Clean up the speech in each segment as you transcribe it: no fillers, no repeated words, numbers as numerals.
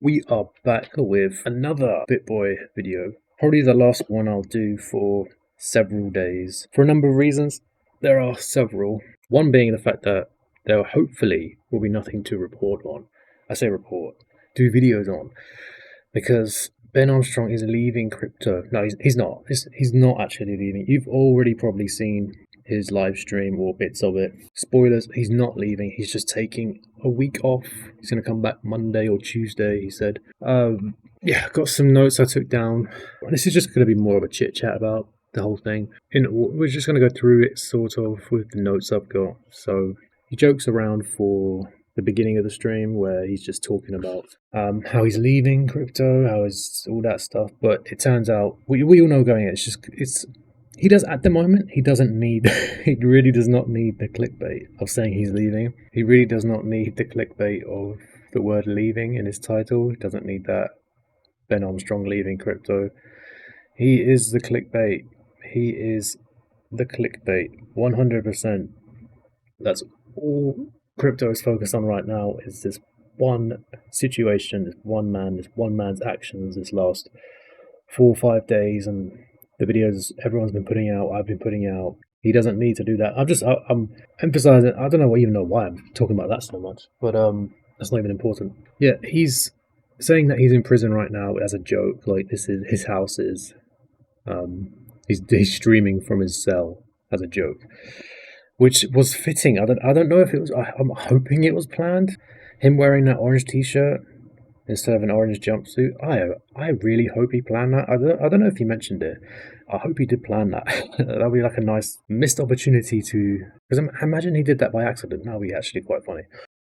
We are back with another BitBoy video. Probably the last one I'll do for several days. For a number of reasons. There are several. One being the fact that there hopefully will be nothing to report on. I say report, do videos on. Because Ben Armstrong is leaving crypto. No, he's not. He's not actually leaving. You've already probably seen his live stream or bits of it. Spoilers, he's not leaving. He's just taking a week off. He's going to come back Monday or Tuesday, he said. Yeah, got some notes I took down. This is just going to be more of a chit chat about the whole thing. We're just going to go through it sort of with the notes I've got. So he jokes around for the beginning of the stream where he's just talking about how he's leaving crypto, how is all that stuff. But it turns out we all know going in. He does at the moment. He doesn't need. He really does not need the clickbait of saying he's leaving. He really does not need the clickbait of the word leaving in his title. He doesn't need that. Ben Armstrong leaving crypto. He is the clickbait. He is the clickbait. 100%. That's all crypto is focused on right now. Is this one situation, this one man's actions this last 4 or 5 days, and the videos everyone's been putting out, I've been putting out. He doesn't need to do that. I'm emphasizing. I don't even know why I'm talking about that so much, but that's not even important. Yeah, he's saying that he's in prison right now as a joke. Like this is his house is. He's streaming from his cell as a joke, which was fitting. I don't know if it was. I'm hoping it was planned. Him wearing that orange T-shirt instead of an orange jumpsuit. I really hope he planned that. I don't know if he mentioned it. I hope he did plan that. That'll be like a nice missed opportunity to. Because imagine he did that by accident. That'll be actually quite funny.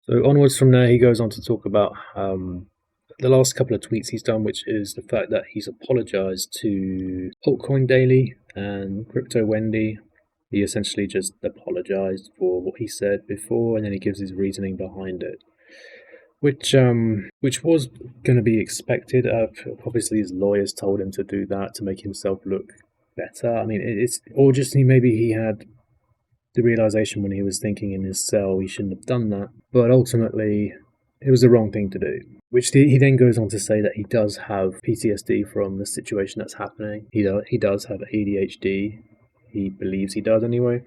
So onwards from there, he goes on to talk about the last couple of tweets he's done, which is the fact that he's apologized to Altcoin Daily and Crypto Wendy. He essentially just apologized for what he said before, and then he gives his reasoning behind it, which was going to be expected. Obviously, his lawyers told him to do that to make himself look better. I mean, or just maybe he had the realization when he was thinking in his cell he shouldn't have done that, but ultimately it was the wrong thing to do. Which he then goes on to say that he does have PTSD from the situation that's happening. He does have ADHD. He believes he does anyway.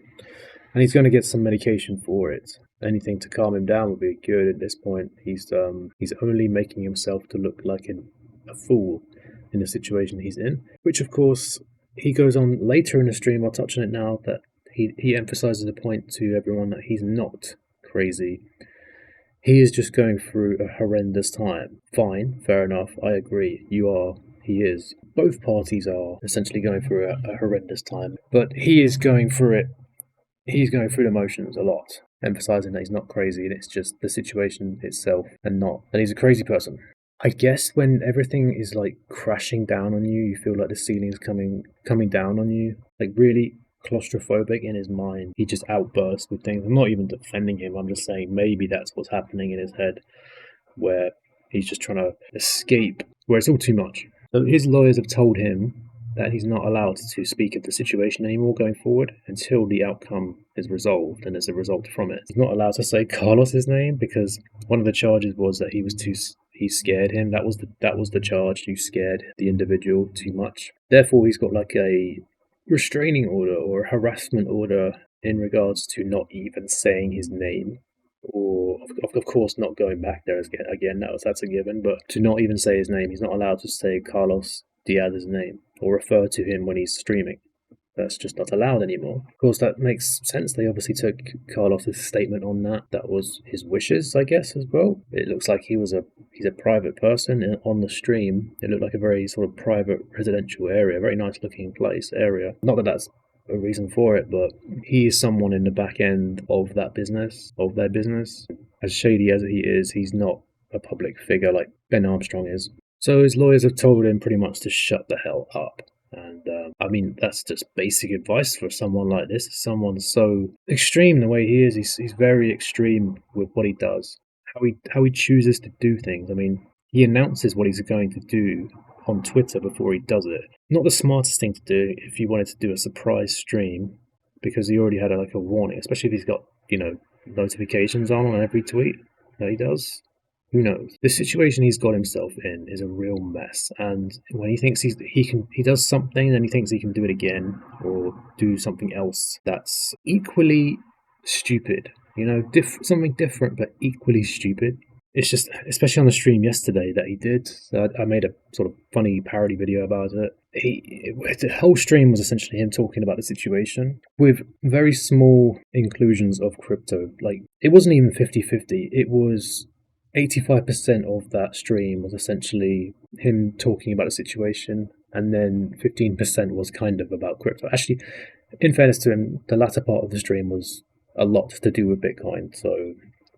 And he's going to get some medication for it. Anything to calm him down would be good at this point. He's only making himself to look like a fool in the situation he's in. Which, of course, he goes on later in the stream, I'll touch on it now, that he emphasizes the point to everyone that he's not crazy. He is just going through a horrendous time. Fine, fair enough, I agree. He is. Both parties are essentially going through a horrendous time. But he is going through it. He's going through the motions a lot, emphasizing that he's not crazy and it's just the situation itself and he's a crazy person. I guess when everything is like crashing down on you, you feel like the ceiling's coming down on you. Like really claustrophobic in his mind. He just outbursts with things. I'm not even defending him. I'm just saying maybe that's what's happening in his head, where he's just trying to escape, where it's all too much. So his lawyers have told him that he's not allowed to speak of the situation anymore going forward until the outcome is resolved and there's a result from it. He's not allowed to say Carlos's name because one of the charges was that he scared him. That was the charge. You scared the individual too much. Therefore, he's got like a restraining order or a harassment order in regards to not even saying his name, or of course not going back there again. That's a given, but to not even say his name. He's not allowed to say Carlos Diaz's name or refer to him when he's streaming. That's just not allowed anymore. Of course, that makes sense. They obviously took Carlos's statement on that. That was his wishes, I guess, as well. It looks like he's a private person on the stream. It looked like a very sort of private residential area, very nice looking area. Not that that's a reason for it, but he is someone in the back end of their business. As shady as he is, he's not a public figure like Ben Armstrong is. So his lawyers have told him pretty much to shut the hell up. And I mean, that's just basic advice for someone like this. Someone so extreme the way he is. He's very extreme with what he does. How he chooses to do things. I mean, he announces what he's going to do on Twitter before he does it. Not the smartest thing to do if you wanted to do a surprise stream, because he already had a warning, especially if he's got notifications on every tweet that he does. Who knows? The situation he's got himself in is a real mess, and when he thinks he does something, then he thinks he can do it again or do something else that's equally stupid. Something different but equally stupid. It's just, especially on the stream yesterday that he did, I made a sort of funny parody video about it. The whole stream was essentially him talking about the situation with very small inclusions of crypto. Like, it wasn't even 50-50. It was 85% of that stream was essentially him talking about the situation, and then 15% was kind of about crypto. Actually, in fairness to him, the latter part of the stream was a lot to do with Bitcoin.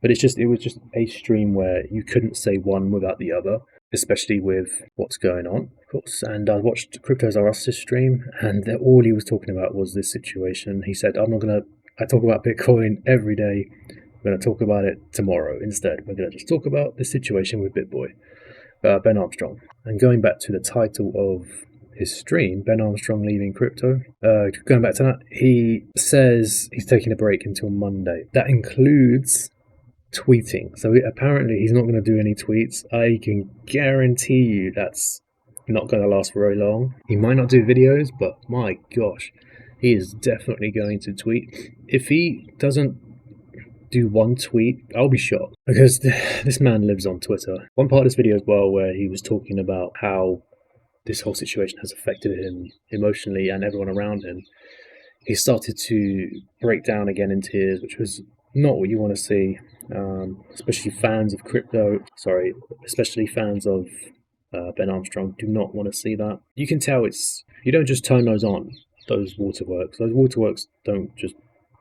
But it was just a stream where you couldn't say one without the other, especially with what's going on, of course. And I watched Cryptos R Us' stream, and all he was talking about was this situation. He said, I talk about Bitcoin every day. We're going to talk about it tomorrow instead. We're going to just talk about the situation with BitBoy, Ben Armstrong. And going back to the title of his stream, Ben Armstrong leaving crypto. Going back to that, he says he's taking a break until Monday. That includes tweeting. So apparently he's not going to do any tweets. I can guarantee you that's not going to last very long. He might not do videos, but my gosh, he is definitely going to tweet. If he doesn't do one tweet, I'll be shocked, because this man lives on Twitter. One part of this video as well where he was talking about how this whole situation has affected him emotionally and everyone around him. He started to break down again in tears, which was not what you want to see. Especially fans of Ben Armstrong do not want to see that. You can tell you don't just turn those on, those waterworks. Those waterworks don't just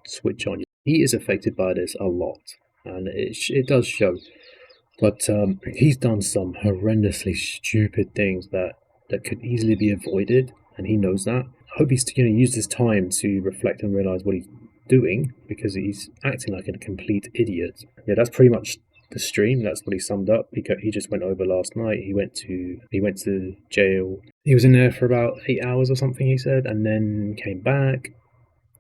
switch on. He is affected by this a lot, and it does show. But he's done some horrendously stupid things that could easily be avoided, and he knows that. I hope he's going to use this time to reflect and realize what he's doing, because he's acting like a complete idiot. Yeah, that's pretty much the stream. That's what he summed up. He just went over last night. He went to jail. He was in there for about 8 hours or something, he said, and then came back,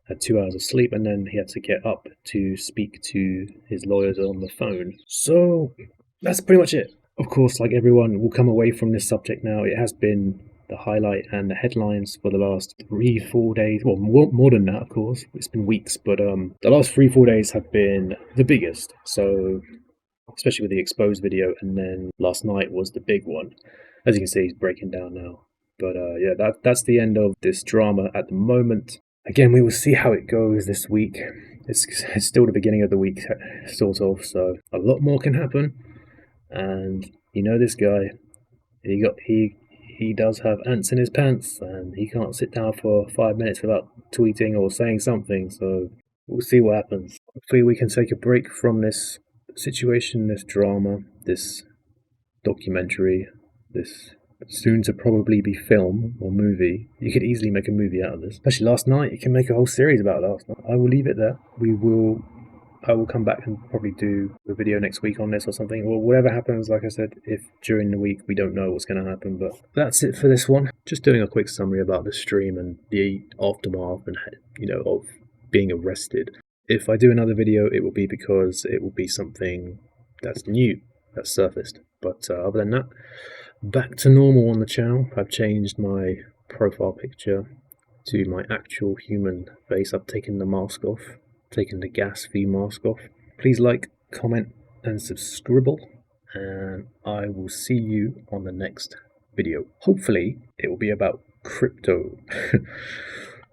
had 2 hours of sleep, and then he had to get up to speak to his lawyers on the phone. So that's pretty much it. Of course, like everyone, will come away from this subject now. It has been the highlight and the headlines for the last 3-4 days. Well, more than that, of course. It's been weeks, but the last 3-4 days have been the biggest. So, especially with the exposed video, and then last night was the big one. As you can see, he's breaking down now. But yeah, that's the end of this drama at the moment. Again, we will see how it goes this week. It's still the beginning of the week, sort of. So a lot more can happen. And this guy, he does have ants in his pants, and he can't sit down for 5 minutes without tweeting or saying something. So we'll see what happens. Hopefully we can take a break from this situation, this drama, this documentary, this soon to probably be film or movie. You could easily make a movie out of this. Especially last night, you can make a whole series about last night. I will leave it there. I will come back and probably do a video next week on this or something. Or whatever happens, like I said, if during the week we don't know what's going to happen. But that's it for this one. Just doing a quick summary about the stream and the aftermath and, of being arrested. If I do another video, it will be because it will be something that's new, that's surfaced. But other than that, back to normal on the channel. I've changed my profile picture to my actual human face. I've taken the mask off. Taking the gas fee mask off. Please like, comment, and subscribe, and I will see you on the next video. Hopefully, it will be about crypto.